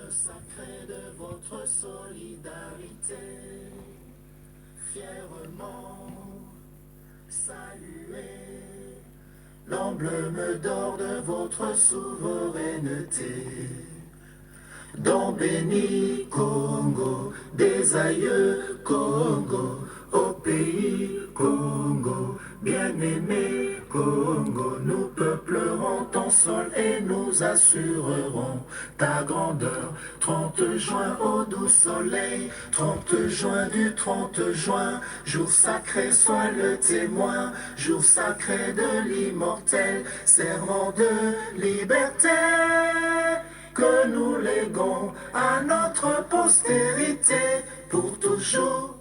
sacré de votre solidarité, fièrement saluer l'emblème d'or de votre souveraineté. Don béni Congo, des aïeux Congo, au pays Congo, bien-aimé Congo, nous peuplerons ton sol et nous assurerons ta grandeur. 30 juin au doux soleil, 30 juin du 30 juin, jour sacré soit le témoin, jour sacré de l'immortel, serment de liberté que nous léguons à notre postérité pour toujours.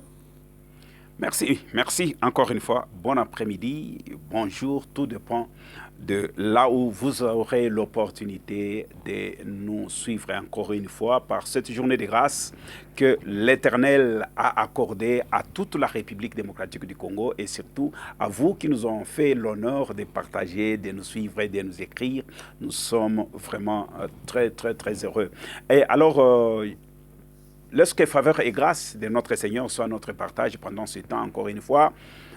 Merci encore une fois. Bon après-midi, bonjour, tout dépend de là où vous aurez l'opportunité de nous suivre encore une fois par cette journée de grâce que l'Éternel a accordée à toute la République démocratique du Congo et surtout à vous qui nous ont fait l'honneur de partager, de nous suivre et de nous écrire. Nous sommes vraiment très heureux. Et alors, lorsque faveur et grâce de notre Seigneur soit notre partage pendant ce temps, encore une fois,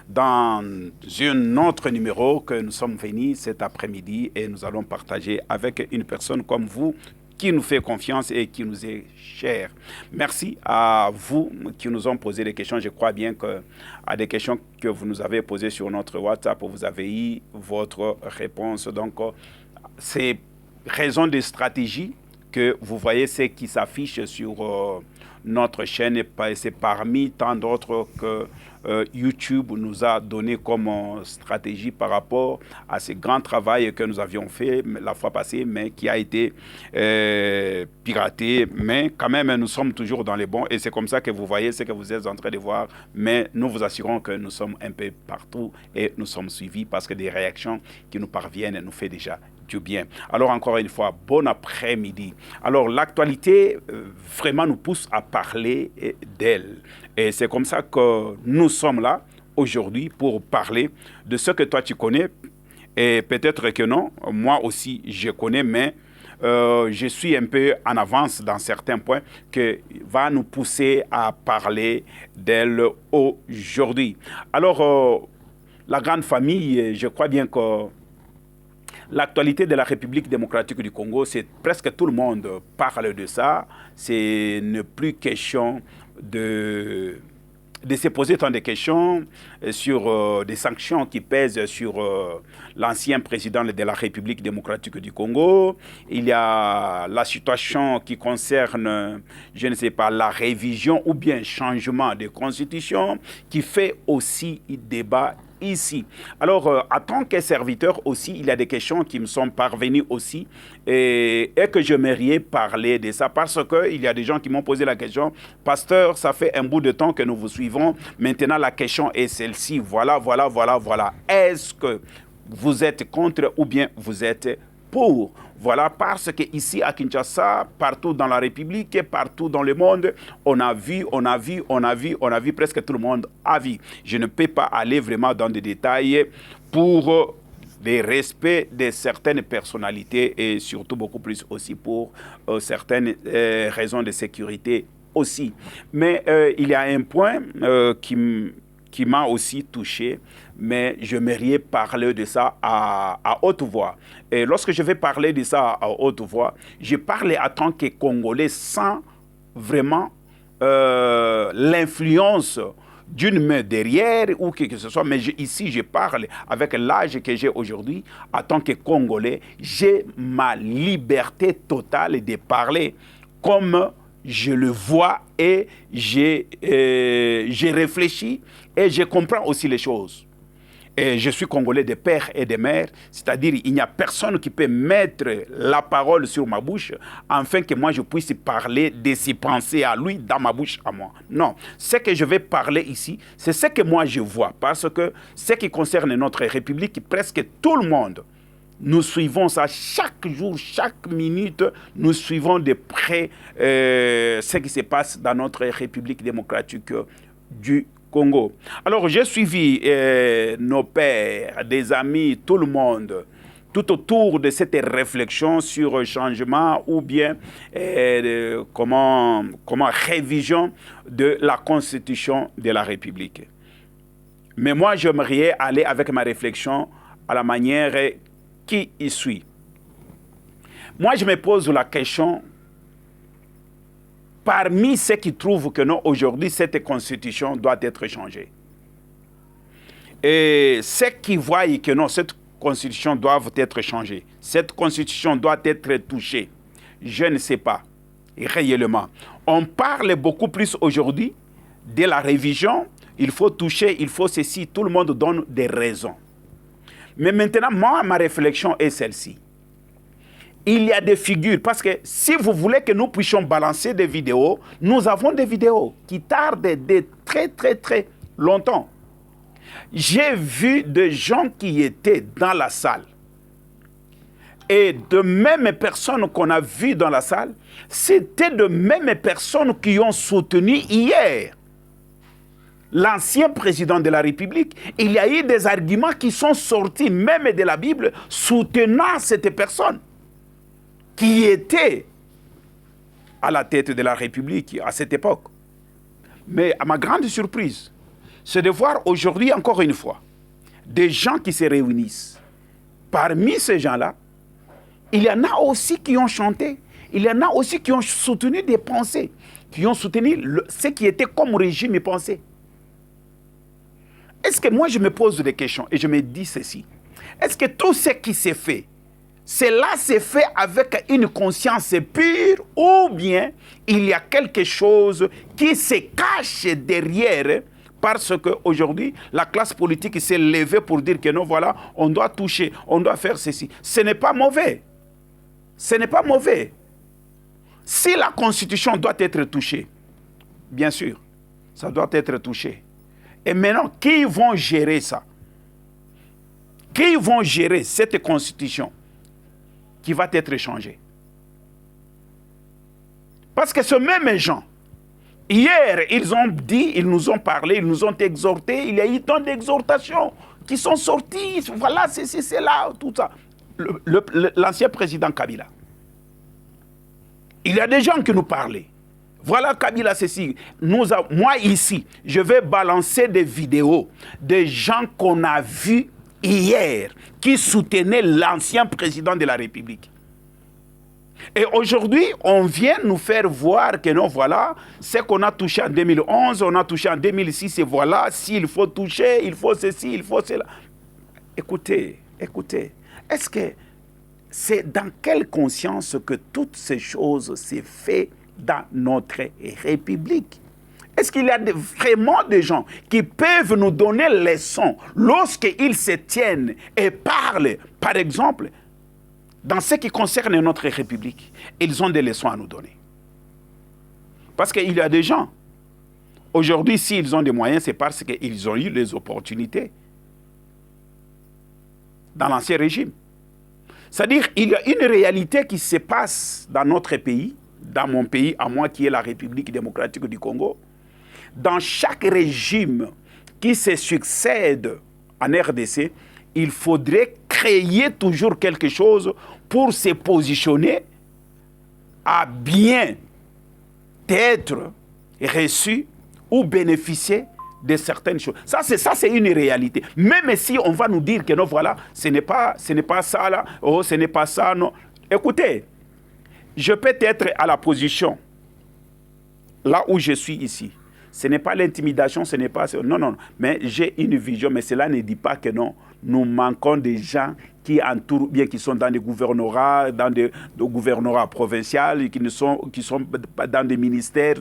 dans un autre numéro que nous sommes venus cet après-midi et nous allons partager avec une personne comme vous qui nous fait confiance et qui nous est chère. Merci à vous qui nous ont posé des questions. Je crois bien que à des questions que vous nous avez posées sur notre WhatsApp, vous avez eu votre réponse. Donc, c'est raison de stratégie que vous voyez ce qui s'affiche sur notre chaîne et c'est parmi tant d'autres que YouTube nous a donné comme stratégie par rapport à ce grand travail que nous avions fait la fois passée, mais qui a été piraté. Mais quand même, nous sommes toujours dans les bons et c'est comme ça que vous voyez ce que vous êtes en train de voir. Mais nous vous assurons que nous sommes un peu partout et nous sommes suivis parce que des réactions qui nous parviennent nous fait déjà du bien. Alors encore une fois, bon après-midi. Alors l'actualité vraiment nous pousse à parler d'elle. Et c'est comme ça que nous sommes là aujourd'hui pour parler de ce que toi tu connais. Et peut-être que non, moi aussi je connais, mais je suis un peu en avance dans certains points qui va nous pousser à parler d'elle aujourd'hui. Alors, la grande famille, je crois bien que l'actualité de la République démocratique du Congo, c'est presque tout le monde parle de ça. C'est ne plus question de se poser tant de questions sur des sanctions qui pèsent sur l'ancien président de la République démocratique du Congo. Il y a la situation qui concerne, je ne sais pas, la révision ou bien changement de constitution qui fait aussi débat ici. Alors, en tant que serviteur aussi, il y a des questions qui me sont parvenues aussi et que j'aimerais parler de ça parce qu'il y a des gens qui m'ont posé la question, pasteur, ça fait un bout de temps que nous vous suivons, maintenant la question est celle-ci, voilà. Est-ce que vous êtes contre ou bien vous êtes pour? Voilà, parce qu'ici à Kinshasa, partout dans la République et partout dans le monde, on a vu, presque tout le monde a vu. Je ne peux pas aller vraiment dans des détails pour le respect de certaines personnalités et surtout beaucoup plus aussi pour certaines raisons de sécurité aussi. Mais il y a un point qui m'a aussi touché, mais j'aimerais parler de ça à haute voix. Et lorsque je vais parler de ça à haute voix, je parle en tant que Congolais sans vraiment l'influence d'une main derrière ou quelque que ce soit, mais ici je parle avec l'âge que j'ai aujourd'hui, en tant que Congolais, j'ai ma liberté totale de parler comme je le vois et j'ai réfléchi et je comprends aussi les choses. Et je suis Congolais de père et de mère, c'est-à-dire il n'y a personne qui peut mettre la parole sur ma bouche afin que moi je puisse parler de ses pensées à lui dans ma bouche à moi. Non, ce que je vais parler ici, c'est ce que moi je vois, parce que ce qui concerne notre République, presque tout le monde, nous suivons ça chaque jour, chaque minute, nous suivons de près ce qui se passe dans notre République démocratique du Congo. Alors, j'ai suivi nos pères, des amis, tout le monde tout autour de cette réflexion sur changement ou bien comment révision de la Constitution de la République. Mais moi, j'aimerais aller avec ma réflexion à la manière qui y suit. Moi, je me pose la question, parmi ceux qui trouvent que non, aujourd'hui, cette Constitution doit être changée. Et ceux qui voient que non, cette Constitution doit être changée, cette Constitution doit être touchée, je ne sais pas, réellement. On parle beaucoup plus aujourd'hui de la révision, il faut toucher, il faut ceci, tout le monde donne des raisons. Mais maintenant, moi, ma réflexion est celle-ci. Il y a des figures, parce que si vous voulez que nous puissions balancer des vidéos, nous avons des vidéos qui tardent de très, très, très longtemps. J'ai vu des gens qui étaient dans la salle. Et de mêmes personnes qu'on a vues dans la salle, c'était de mêmes personnes qui ont soutenu hier l'ancien président de la République. Il y a eu des arguments qui sont sortis, même de la Bible, soutenant cette personne qui était à la tête de la République à cette époque. Mais à ma grande surprise, c'est de voir aujourd'hui, encore une fois, des gens qui se réunissent. Parmi ces gens-là, il y en a aussi qui ont chanté, il y en a aussi qui ont soutenu des pensées, qui ont soutenu ce qui était comme régime et pensée. Est-ce que moi je me pose des questions et je me dis ceci? Est-ce que tout ce qui s'est fait, cela s'est fait avec une conscience pure ou bien il y a quelque chose qui se cache derrière parce qu'aujourd'hui, la classe politique s'est levée pour dire que non, voilà, on doit toucher, on doit faire ceci. Ce n'est pas mauvais. Ce n'est pas mauvais. Si la Constitution doit être touchée, bien sûr, ça doit être touché. Et maintenant, qui vont gérer ça? Qui vont gérer cette Constitution qui va être changée? Parce que ces mêmes gens, hier, ils ont dit, ils nous ont parlé, ils nous ont exhortés, il y a eu tant d'exhortations qui sont sorties, voilà, c'est là, tout ça. L'ancien président Kabila. Il y a des gens qui nous parlaient. Voilà Kabila, ceci. Moi ici, je vais balancer des vidéos des gens qu'on a vus hier qui soutenaient l'ancien président de la République. Et aujourd'hui, on vient nous faire voir que non, voilà, ce qu'on a touché en 2011, on a touché en 2006, et voilà, s'il faut toucher, il faut ceci, il faut cela. Écoutez, est-ce que c'est dans quelle conscience que toutes ces choses s'est fait dans notre République? Est-ce qu'il y a vraiment des gens qui peuvent nous donner les leçons lorsqu'ils se tiennent et parlent, par exemple, dans ce qui concerne notre République? Ils ont des leçons à nous donner. Parce qu'il y a des gens, aujourd'hui, s'ils ont des moyens, c'est parce qu'ils ont eu les opportunités dans l'ancien régime. C'est-à-dire qu'il y a une réalité qui se passe dans notre pays, dans mon pays, à moi qui est la République démocratique du Congo. Dans chaque régime qui se succède en RDC, il faudrait créer toujours quelque chose pour se positionner à bien être reçu ou bénéficier de certaines choses. Ça, c'est une réalité. Même si on va nous dire que non, voilà, ce n'est pas ça là, oh, ce n'est pas ça, non. Écoutez, je peux être à la position, là où je suis ici. Ce n'est pas l'intimidation, ce n'est pas... Non. Mais j'ai une vision, mais cela ne dit pas que non. Nous manquons des gens qui entourent, bien qui sont dans des gouvernorats, dans des gouvernorats provinciaux, qui sont dans des ministères.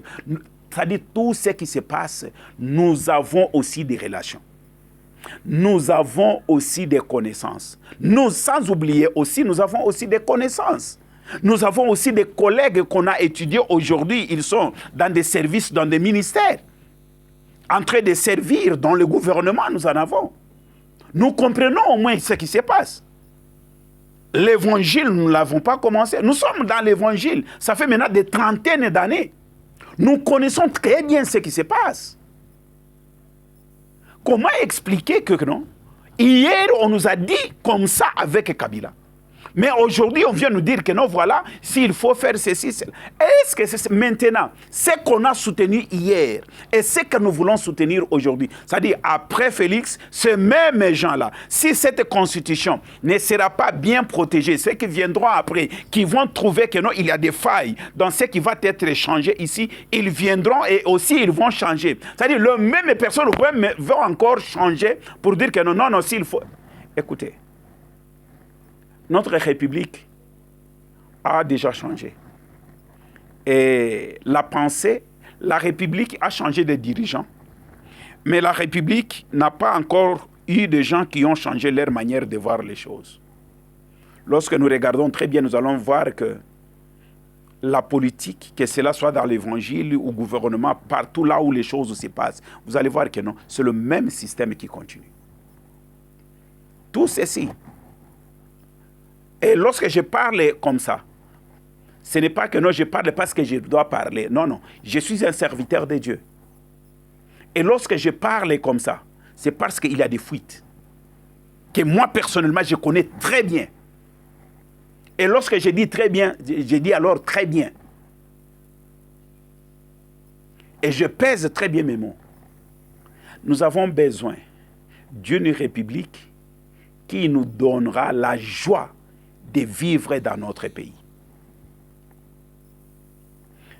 C'est-à-dire tout ce qui se passe, nous avons aussi des relations. Nous avons aussi des connaissances. Sans oublier aussi, nous avons aussi des connaissances. Nous avons aussi des collègues qu'on a étudiés aujourd'hui. Ils sont dans des services, dans des ministères, en train de servir dans le gouvernement, nous en avons. Nous comprenons au moins ce qui se passe. L'évangile, nous ne l'avons pas commencé. Nous sommes dans l'évangile. Ça fait maintenant des trentaines d'années. Nous connaissons très bien ce qui se passe. Comment expliquer que non? Hier, on nous a dit comme ça avec Kabila. Mais aujourd'hui, on vient nous dire que non, voilà, s'il faut faire ceci, cela. Est-ce que c'est maintenant, ce qu'on a soutenu hier et ce que nous voulons soutenir aujourd'hui, c'est-à-dire après Félix, ces mêmes gens-là, si cette constitution ne sera pas bien protégée, ceux qui viendront après, qui vont trouver que non, il y a des failles dans ce qui va être changé ici, ils viendront et aussi ils vont changer. C'est-à-dire, les mêmes personnes vont encore changer pour dire que non, non, non, s'il faut... Écoutez, notre République a déjà changé. Et la pensée, la République a changé de dirigeants, mais la République n'a pas encore eu de gens qui ont changé leur manière de voir les choses. Lorsque nous regardons très bien, nous allons voir que la politique, que cela soit dans l'évangile ou au gouvernement, partout là où les choses se passent, vous allez voir que non, c'est le même système qui continue. Tout ceci. Et lorsque je parle comme ça, ce n'est pas que non, je parle parce que je dois parler. Non, non, je suis un serviteur de Dieu. Et lorsque je parle comme ça, c'est parce qu'il y a des fuites que moi, personnellement, je connais très bien. Et lorsque je dis très bien, je dis alors très bien. Et je pèse très bien mes mots. Nous avons besoin d'une république qui nous donnera la joie de vivre dans notre pays.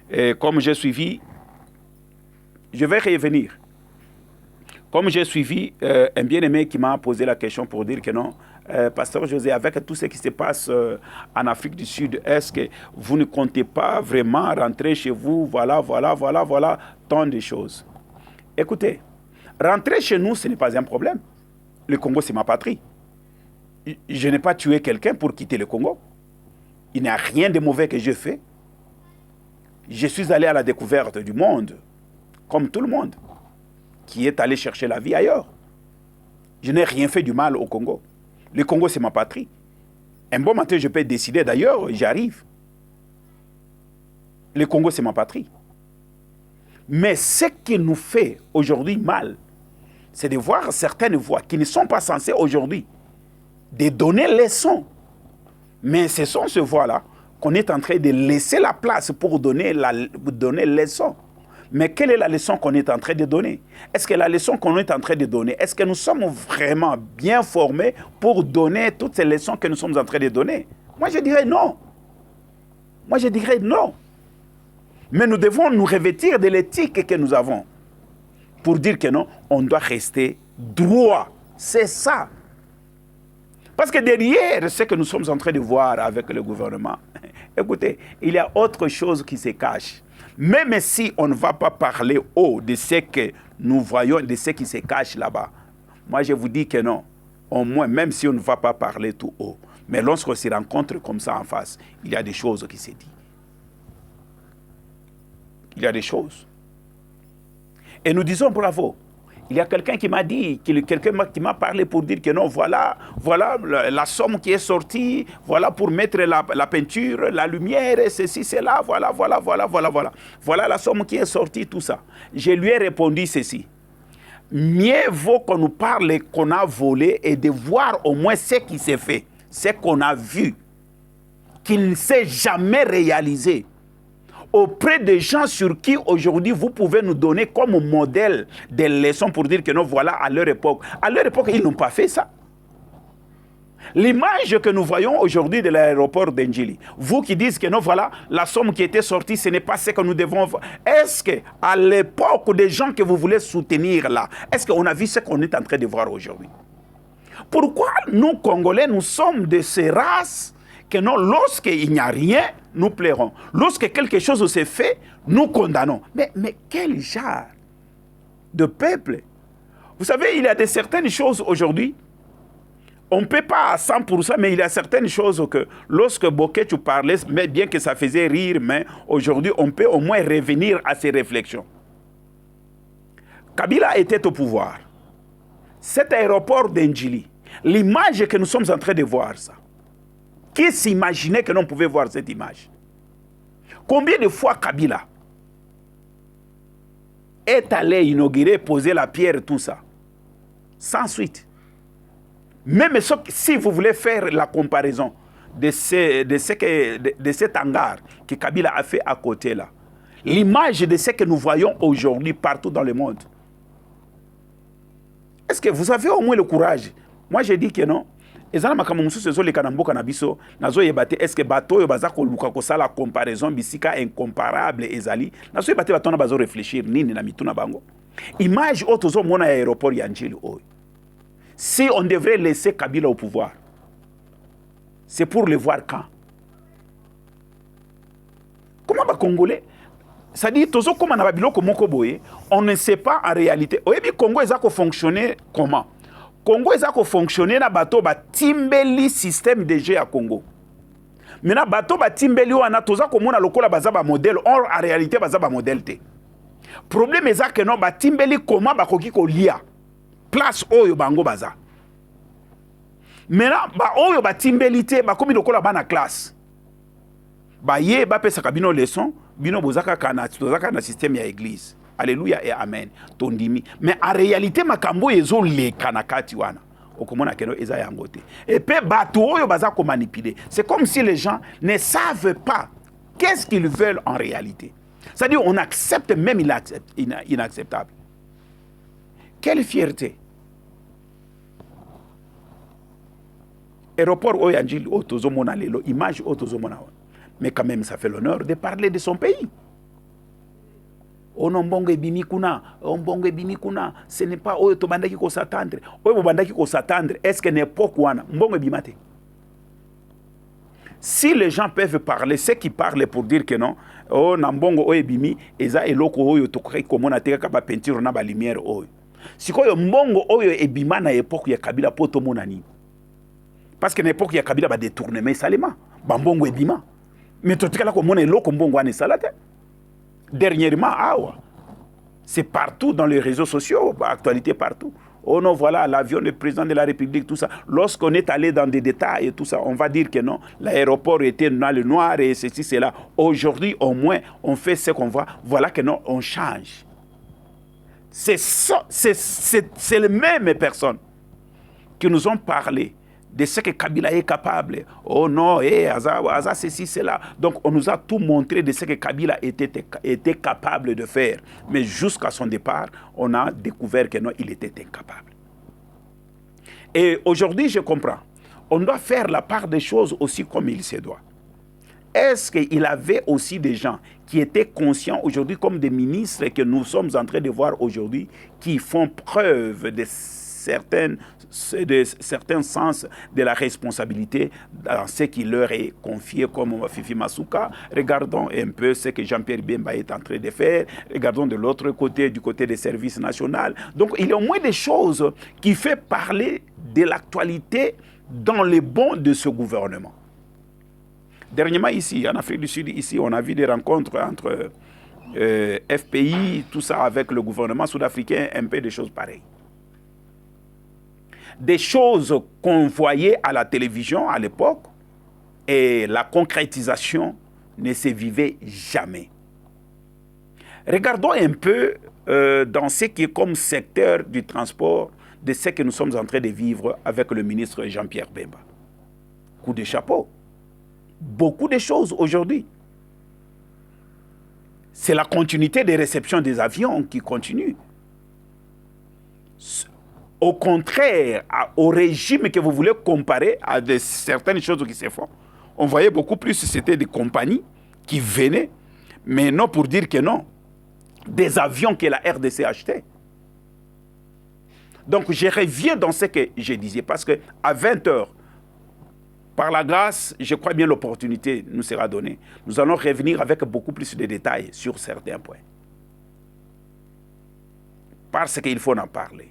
Et comme j'ai suivi, je vais revenir. Comme j'ai suivi un bien-aimé qui m'a posé la question pour dire que non, Pasteur José, avec tout ce qui se passe en Afrique du Sud, est-ce que vous ne comptez pas vraiment rentrer chez vous? Voilà, tant de choses. Écoutez, rentrer chez nous, ce n'est pas un problème. Le Congo, c'est ma patrie. Je n'ai pas tué quelqu'un pour quitter le Congo. Il n'y a rien de mauvais que j'ai fait. Je suis allé à la découverte du monde, comme tout le monde, qui est allé chercher la vie ailleurs. Je n'ai rien fait du mal au Congo. Le Congo, c'est ma patrie. Un bon matin, je peux décider d'ailleurs, j'arrive. Le Congo, c'est ma patrie. Mais ce qui nous fait aujourd'hui mal, c'est de voir certaines voix qui ne sont pas censées aujourd'hui de donner leçon. Mais ce sont ces voix-là qu'on est en train de laisser la place pour donner leçon. Mais quelle est la leçon qu'on est en train de donner? Est-ce que la leçon qu'on est en train de donner, est-ce que nous sommes vraiment bien formés pour donner toutes ces leçons que nous sommes en train de donner? Moi, je dirais non. Moi, je dirais non. Mais nous devons nous revêtir de l'éthique que nous avons pour dire que non, on doit rester droit. C'est ça. Parce que derrière ce que nous sommes en train de voir avec le gouvernement, écoutez, il y a autre chose qui se cache. Même si on ne va pas parler haut de ce que nous voyons, de ce qui se cache là-bas, moi je vous dis que non. Au moins, même si on ne va pas parler tout haut, mais lorsqu'on se rencontre comme ça en face, il y a des choses qui se disent. Il y a des choses. Et nous disons bravo. Il y a quelqu'un qui m'a dit, quelqu'un qui m'a parlé pour dire que non, voilà la somme qui est sortie, voilà pour mettre la peinture, la lumière, ceci, cela, voilà. Voilà la somme qui est sortie, tout ça. Je lui ai répondu ceci. Mieux vaut qu'on nous parle qu'on a volé et de voir au moins ce qui s'est fait, ce qu'on a vu, qui ne s'est jamais réalisé, auprès des gens sur qui aujourd'hui vous pouvez nous donner comme modèle des leçons pour dire que non, voilà, à leur époque. À leur époque, ils n'ont pas fait ça. L'image que nous voyons aujourd'hui de l'aéroport d'Ndjili, vous qui dites que non, voilà, la somme qui était sortie, ce n'est pas ce que nous devons voir. Est-ce qu'à l'époque des gens que vous voulez soutenir là, est-ce qu'on a vu ce qu'on est en train de voir aujourd'hui? Pourquoi nous, Congolais, nous sommes de ces races que non, lorsqu'il n'y a rien, nous plairons. Lorsque quelque chose s'est fait, nous condamnons. Mais quel genre de peuple? Vous savez, il y a certaines choses aujourd'hui, on ne peut pas à 100%, mais il y a certaines choses que lorsque Bokeh tu parlais, mais bien que ça faisait rire, mais aujourd'hui, on peut au moins revenir à ces réflexions. Kabila était au pouvoir. Cet aéroport d'Ndjili, l'image que nous sommes en train de voir, ça, qui s'imaginait que l'on pouvait voir cette image? Combien de fois Kabila est allé inaugurer, poser la pierre, tout ça, sans suite? Même si vous voulez faire la comparaison de cet hangar que Kabila a fait à côté là. L'image de ce que nous voyons aujourd'hui partout dans le monde. Est-ce que vous avez au moins le courage? Moi, je dis que non. Est-ce que bateau baza ko luka ko sala comparaison bisika incomparable ezali nazo yebate batona bazo réfléchir nini na mituna bango image otozo mona ya aéroport ya Njili oyo. Si on devrait laisser Kabila au pouvoir, c'est pour le voir quand? Comment va Congolais? Ça dit tozo comme na babiloko moko boye, on ne sait pas en réalité. Oyebi Congo ezako fonctionner comment? Congo ezako fonctionner na bato ba timbeli système DG à Congo. Maintenant bato ba timbeli wana toza komona lokola baza ba modèle, or en réalité baza ba modèle te. Problème ezake non ba timbeli comment bakoki ko lia place oyo bango baza. Maintenant ba oyo ba timbeli te bakomi lokola bana classe. Ba ye ba pesa kabino leçon, bino bozaka kana tozaka na système ya église. Alléluia et amen. Tondimi. Mais en réalité makambo ezo le kanakati wana. Okomona keno eza yangote. Et puis bato oyo baza ko manipuler. C'est comme si les gens ne savent pas qu'est-ce qu'ils veulent en réalité. C'est-à-dire on accepte même inacceptable. Quelle fierté. Aéroport Oyanjil Otozomona lelo, image Otozomona. Mais quand même ça fait l'honneur de parler de son pays. Onombongo ebimi kuna, ombongo ebimi kuna, ce n'est pas oyo to bandaki ko s'attendre. Oyo bandaki ko s'attendre, est-ce que n'époque wana mbongo ebimate? Si les gens peuvent parler, ceux qui parlent pour dire que non, oh nambongo oyo ebimi, eza eloko oyo to krei komona teka ka ba peinture na ba lumière oyo. Sikoyo mbongo oyo ebima na époque ya Kabila poto monani. Parce que n'époque ya Kabila ba détournement salema, ba mbongo ebima. Mais to teka ko mona eloko mbongo ane salate. Dernièrement, c'est partout dans les réseaux sociaux, actualité partout. Oh non, voilà, l'avion du président de la République, tout ça. Lorsqu'on est allé dans des détails et tout ça, on va dire que non, l'aéroport était dans le noir et ceci, cela. Aujourd'hui, au moins, on fait ce qu'on voit. Voilà que non, on change. C'est les mêmes personnes qui nous ont parlé de ce que Kabila est capable. Oh non, Aza, ceci, cela. Donc on nous a tout montré de ce que Kabila était capable de faire. Mais jusqu'à son départ, on a découvert que non, il était incapable. Et aujourd'hui, je comprends. On doit faire la part des choses aussi comme il se doit. Est-ce qu'il avait aussi des gens qui étaient conscients aujourd'hui, comme des ministres que nous sommes en train de voir aujourd'hui, qui font preuve de certains sens de la responsabilité dans ce qui leur est confié, comme Fifi Masuka. Regardons un peu ce que Jean-Pierre Bemba est en train de faire. Regardons de l'autre côté, du côté des services nationaux. Donc, il y a au moins des choses qui font parler de l'actualité dans les bons de ce gouvernement. Dernièrement, ici, en Afrique du Sud, ici, on a vu des rencontres entre FPI, tout ça avec le gouvernement sud-africain, un peu des choses pareilles. Des choses qu'on voyait à la télévision à l'époque et la concrétisation ne se vivait jamais. Regardons un peu dans ce qui est comme secteur du transport de ce que nous sommes en train de vivre avec le ministre Jean-Pierre Bemba. Coup de chapeau. Beaucoup de choses aujourd'hui. C'est la continuité des réceptions des avions qui continue. Au contraire, au régime que vous voulez comparer à certaines choses qui se font, on voyait beaucoup plus, c'était des compagnies qui venaient, mais non pour dire que non, des avions que la RDC achetait. Donc je reviens dans ce que je disais, parce qu'à 20h, par la grâce, je crois bien l'opportunité nous sera donnée. Nous allons revenir avec beaucoup plus de détails sur certains points. Parce qu'il faut en parler.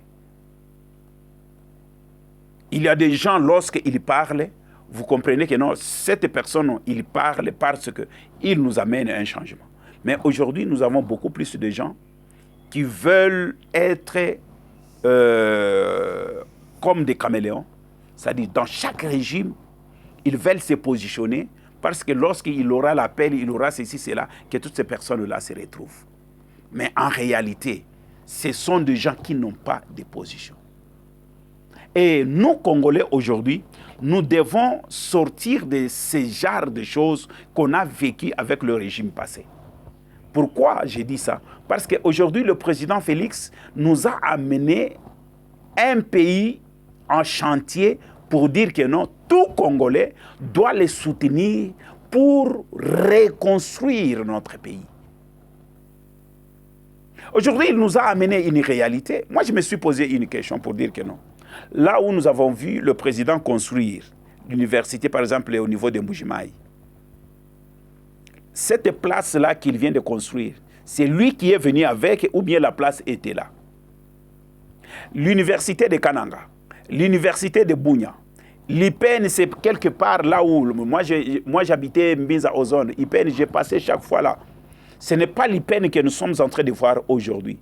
Il y a des gens, lorsqu'ils parlent, vous comprenez que non, cette personne, il parle parce qu'il nous amène un changement. Mais aujourd'hui, nous avons beaucoup plus de gens qui veulent être comme des caméléons. C'est-à-dire, dans chaque régime, ils veulent se positionner parce que lorsqu'il aura l'appel, il aura ceci, cela, que toutes ces personnes-là se retrouvent. Mais en réalité, ce sont des gens qui n'ont pas de position. Et nous, Congolais, aujourd'hui, nous devons sortir de ce genre de choses qu'on a vécues avec le régime passé. Pourquoi j'ai dit ça? Parce qu'aujourd'hui, le président Félix nous a amené un pays en chantier pour dire que non, tout Congolais doit les soutenir pour reconstruire notre pays. Aujourd'hui, il nous a amené une réalité. Moi, je me suis posé une question pour dire que non. Là où nous avons vu le président construire l'université, par exemple, au niveau de Mbujimayi, cette place-là qu'il vient de construire, c'est lui qui est venu avec ou bien la place était là. L'université de Kananga, l'université de Bunia, l'IPN, c'est quelque part là où moi j'habitais Mbinza Ozone. IPN, j'ai passé chaque fois là. Ce n'est pas l'IPN que nous sommes en train de voir aujourd'hui.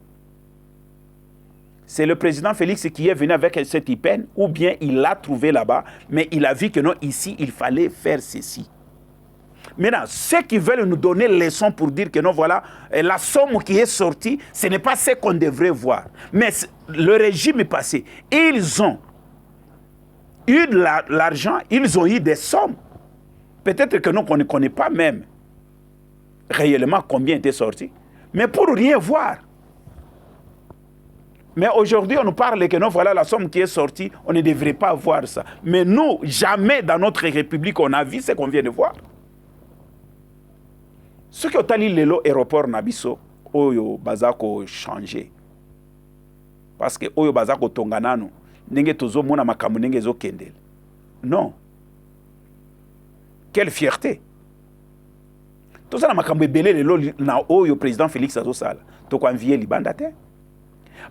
C'est le président Félix qui est venu avec cette IPN, ou bien il l'a trouvé là-bas, mais il a vu que non, ici, il fallait faire ceci. Maintenant, ceux qui veulent nous donner leçon pour dire que non, voilà, la somme qui est sortie, ce n'est pas ce qu'on devrait voir. Mais le régime est passé. Ils ont eu de l'argent, ils ont eu des sommes. Peut-être que nous, on ne connaît pas même réellement combien était sorti. Mais pour rien voir. Mais aujourd'hui, on nous parle que non, voilà la somme qui est sortie, on ne devrait pas voir ça. Mais nous, jamais dans notre République, on a vu ce qu'on vient de voir. Ce qui ont dit l'aéroport Nabiso, Oyo Bazako changé. Parce que Oyo Bazako Tonganano, Nenge Tozo Mona Makamu Nenge Zo Kendel. Non. Quelle fierté. Tout ça, Makamu Belé, na Oyo président Félix Azosala. Toko envié Libandate.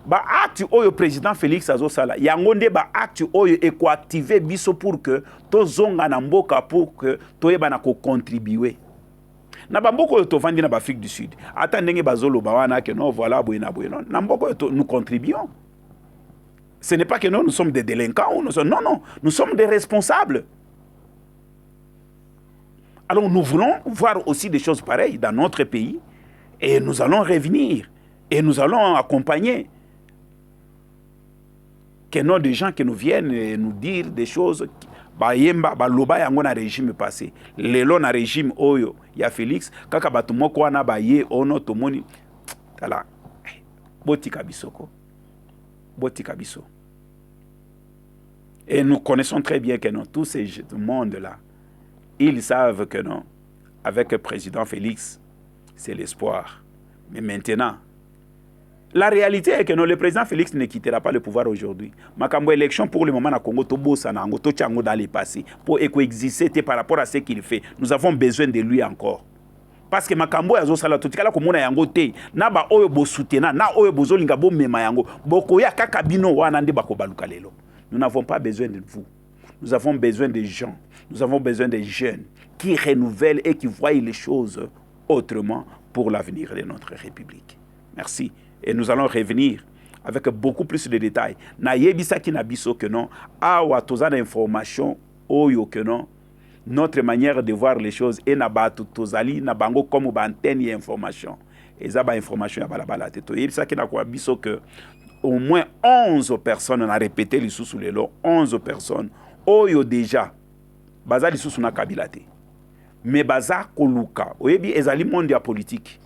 Ba acte Oyo président Félix Azosala. Yangonde ba acte Oyo eko activer biso pour que Tozonga na mboka pour que Toyeba na ko contribuer. Na bamboko to vandi na Afrique du Sud. Ata ndenge bazolo bawana que non voilà boyena boyena. Na mboko nous contribuons. Ce n'est pas que nous sommes des délinquants, non, non, nous sommes des responsables. Alors nous voulons voir aussi des choses pareilles dans notre pays et nous allons revenir et nous allons accompagner que non des gens qui nous viennent nous dire des choses bayemba baloba yango na régime passé lelo na régime oyo ya Félix kaka bato moko wana baye ono tomoni tala botika bisoko botika biso. Et nous connaissons très bien que non, tous ces mondes-là, ils savent que non, avec le président Félix, c'est l'espoir. Mais maintenant, la réalité est que non, le président Félix ne quittera pas le pouvoir aujourd'hui. Makambo élection pour le moment na Congo, Tobosa na Ango, Tochango dans les passés, pour coexister par rapport à ce qu'il fait. Nous avons besoin de lui encore. Parce que Makambo yazo sala totikala komona yango te na ba oyo bo soutena na oyo bozolinga bo mema yango bokoya kaka bino wana nde bakobaluka lelo. Nous n'avons pas besoin de vous. Nous avons besoin des gens. Nous avons besoin des jeunes qui renouvellent et qui voient les choses autrement pour l'avenir de notre République. Merci. Et nous allons revenir avec beaucoup plus de détails. Na yebisa ki na biso que non, awa tozana information oyo que non, notre manière de voir les choses et na batu tozali na bango comme bantenne information. Eza ba information ya balabala te. To yebisa ki na kwa biso que au moins 11 personnes, on a répété les sous les lots, 11 personnes, oyo déjà, baza les sous na kabilate. Mais baza koluka, oyebi ezali monde ya politique.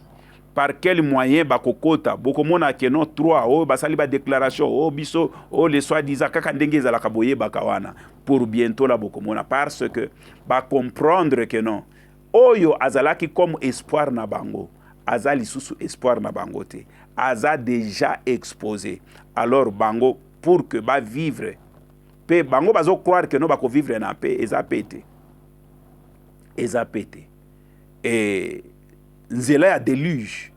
Par quel moyen bakokota, bokomona keno 3, oyo basali ba déclaration, oyo biso, oyo les soi-disant, kaka ndenge ezala kaboye bakawana, pour bientôt la bokomona, parce que ba comprendre que non, oyo azalaki comme espoir na bango. Aza lisusu espoir na bango te. Aza déjà exposé. Alors bango pour que ba vivre pe bango bazo croire que no bako vivre na paix eza pété. Eza pété. Et nzela ya déluge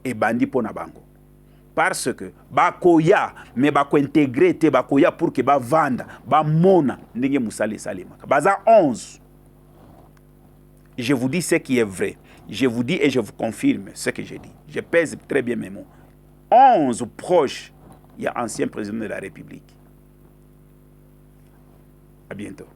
et bandi pona bango. Parce que bakoya mais bako intégrer te bakoya pour que ba vanda, ba mona ndenge musale salima. Baza 11. Je vous dis ce qui est vrai. Je vous dis et je vous confirme ce que j'ai dit. Je pèse très bien mes mots. 11 proches, il y a ancien président de la République. À bientôt.